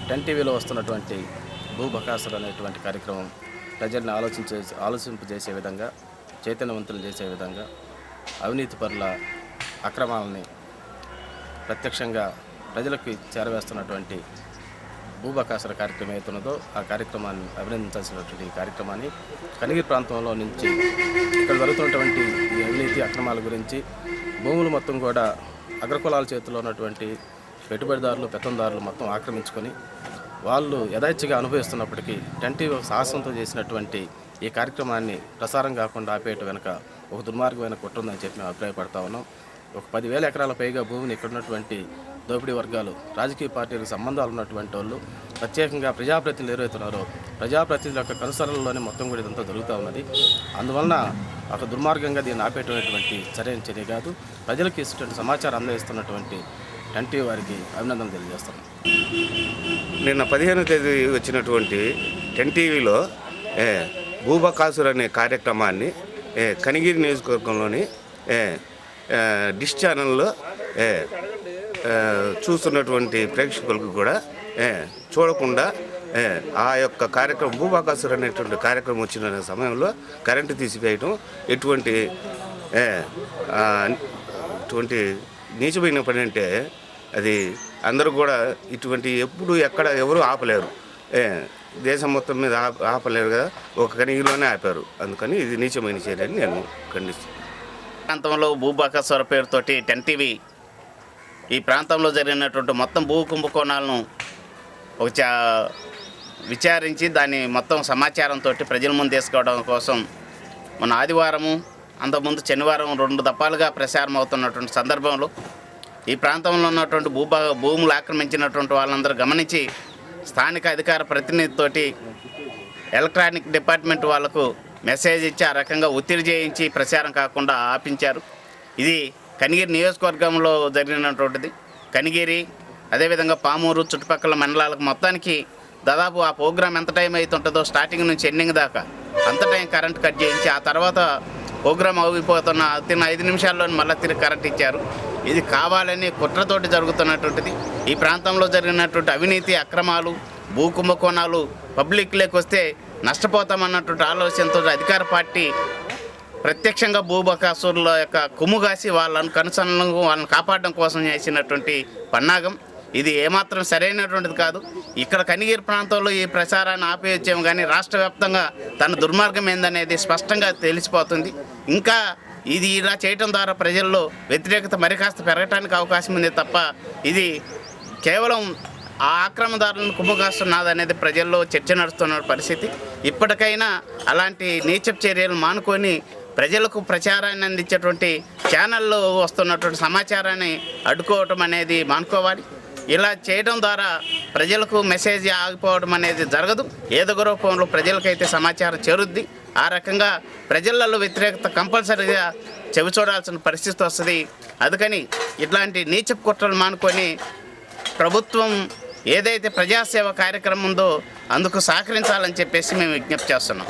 10 టీవీలో వస్తున్నటువంటి భూబకాసురు అనేటువంటి కార్యక్రమం ప్రజల్ని ఆలోచింపజేసే విధంగా, చైతన్యవంతులు చేసే విధంగా, అవినీతి పరుల అక్రమాలని ప్రత్యక్షంగా ప్రజలకు చేరవేస్తున్నటువంటి భూబకాసుర కార్యక్రమం ఏతున్నదో ఆ కార్యక్రమాన్ని అభినందించాల్సినటువంటి కార్యక్రమాన్ని కనిగిరి ప్రాంతంలో నుంచి ఇక్కడ జరుగుతున్నటువంటి ఈ అవినీతి అక్రమాల గురించి భూములు మొత్తం కూడా అగ్రకులాల చేతిలో ఉన్నటువంటి పెట్టుబడిదారులు, పెత్తందారులు మొత్తం ఆక్రమించుకొని వాళ్ళు యథేచ్ఛగా అనుభవిస్తున్నప్పటికీ 10 టీవీ సాహసంతో చేసినటువంటి ఈ కార్యక్రమాన్ని ప్రసారం కాకుండా ఆపేయటం వెనుక ఒక దుర్మార్గమైన కుట్ర ఉందని చెప్పి మేము అభిప్రాయపడతా ఉన్నాం. ఒక 10,000 ఎకరాల పైగా భూమిని ఇక్కడ ఉన్నటువంటి దోపిడీ వర్గాలు, రాజకీయ పార్టీలకు సంబంధాలు ఉన్నటువంటి వాళ్ళు, ప్రత్యేకంగా ప్రజాప్రతినిధులు ఎవరైతున్నారో ప్రజాప్రతినిధుల యొక్క కనుసరణలోనే మొత్తం కూడా ఇదంతా జరుగుతూ ఉన్నది. అందువలన ఒక దుర్మార్గంగా దీన్ని ఆపేటటువంటి సరైన చర్య కాదు. ప్రజలకు ఇస్తున్నటువంటి సమాచారం అందజేస్తున్నటువంటి 10 టీవీ వారికి అభినందనలు తెలియజేస్తున్నాం. నిన్న 15వ తేదీ వచ్చినటువంటి 10 టీవీలో భూబకాసురు అనే కార్యక్రమాన్ని కనిగిరి నియోజకవర్గంలోని డిష్ ఛానల్లో చూస్తున్నటువంటి ప్రేక్షకులకు కూడా చూడకుండా ఆ యొక్క కార్యక్రమం భూబకాసురు అనేటువంటి కార్యక్రమం వచ్చిన సమయంలో కరెంటు తీసివేయటం ఎటువంటి నీచమైన పని అంటే అది అందరూ కూడా ఇటువంటి ఎప్పుడు ఎక్కడ ఎవరు ఆపలేరు. దేశం మొత్తం మీద ఆపలేరు కదా, ఒక కనిగిరిలోనే ఆపారు. అందుకని ఇది నీచమైన చర్య అని నేను ఖండిస్తున్నాను. ప్రాంతంలో భూబకాసుర పేరుతోటి 10 టీవీ ఈ ప్రాంతంలో జరిగినటువంటి మొత్తం భూ కుంభకోణాలను విచారించి దాని మొత్తం సమాచారంతో ప్రజల ముందు తీసుకోవడం కోసం మన ఆదివారము, అంతకుముందు శనివారం 2 దఫాలుగా ప్రసారం అవుతున్నటువంటి సందర్భంలో ఈ ప్రాంతంలో ఉన్నటువంటి భూములు ఆక్రమించినటువంటి వాళ్ళందరూ గమనించి స్థానిక అధికార ప్రతినిధితోటి ఎలక్ట్రానిక్ డిపార్ట్మెంట్ వాళ్లకు మెసేజ్ ఇచ్చి ఆ రకంగా ఒత్తిడి చేయించి ప్రచారం కాకుండా ఆపించారు. ఇది కనిగిరి నియోజకవర్గంలో జరిగినటువంటిది. కనిగిరి అదేవిధంగా పామూరు చుట్టుపక్కల మండలాలకు మొత్తానికి దాదాపు ఆ ప్రోగ్రాం ఎంత టైం అవుతుంటుందో స్టార్టింగ్ నుంచి ఎండింగ్ దాకా అంత టైం కరెంట్ కట్ చేయించి ఆ తర్వాత ప్రోగ్రాం అయిపోతున్న 5 నిమిషాల్లో మళ్ళీ తిరిగి కరెంట్ ఇచ్చారు. ఇది కావాలని కుట్రతోటి జరుగుతున్నటువంటిది. ఈ ప్రాంతంలో జరిగినటువంటి అవినీతి అక్రమాలు, భూ కుంభకోణాలు పబ్లిక్లోకి వస్తే నష్టపోతామన్నటువంటి ఆలోచనతో అధికార పార్టీ ప్రత్యక్షంగా భూబకాసురుల యొక్క కొమ్ముగాసి వాళ్ళను కనుసన్నలను వాళ్ళని కాపాడడం కోసం చేసినటువంటి పన్నాగం. ఇది ఏమాత్రం సరైనటువంటిది కాదు. ఇక్కడ కనిగిరి ప్రాంతంలో ఈ ప్రచారాన్ని ఆపేయచ్చేమో కానీ రాష్ట్ర వ్యాప్తంగా తన దుర్మార్గం ఏందనేది స్పష్టంగా తెలిసిపోతుంది. ఇంకా ఇది ఇలా చేయటం ద్వారా ప్రజల్లో వ్యతిరేకత మరికాస్త పెరగటానికి అవకాశం ఉంది తప్ప ఇది కేవలం ఆ ఆక్రమణదారులను కుంభకాస్తున్నాదనేది ప్రజల్లో చర్చ నడుస్తున్న పరిస్థితి. ఇప్పటికైనా అలాంటి నీచపు చర్యలు మానుకొని ప్రజలకు ప్రచారాన్ని అందించేటువంటి ఛానల్లో వస్తున్నటువంటి సమాచారాన్ని అడ్డుకోవటం అనేది మానుకోవాలి. ఇలా చేయడం ద్వారా ప్రజలకు మెసేజ్ ఆగిపోవడం అనేది జరగదు. ఏదో రూపంలో ప్రజలకైతే సమాచారం చేరుద్ది. ఆ రకంగా ప్రజలలో వ్యతిరేకత కంపల్సరీగా చెవిచూడాల్సిన పరిస్థితి వస్తుంది. అందుకని ఇట్లాంటి నీచపు కుట్రలు మానుకొని ప్రభుత్వం ఏదైతే ప్రజాసేవ కార్యక్రమం ఉందో అందుకు సహకరించాలని చెప్పేసి మేము విజ్ఞప్తి చేస్తున్నాం.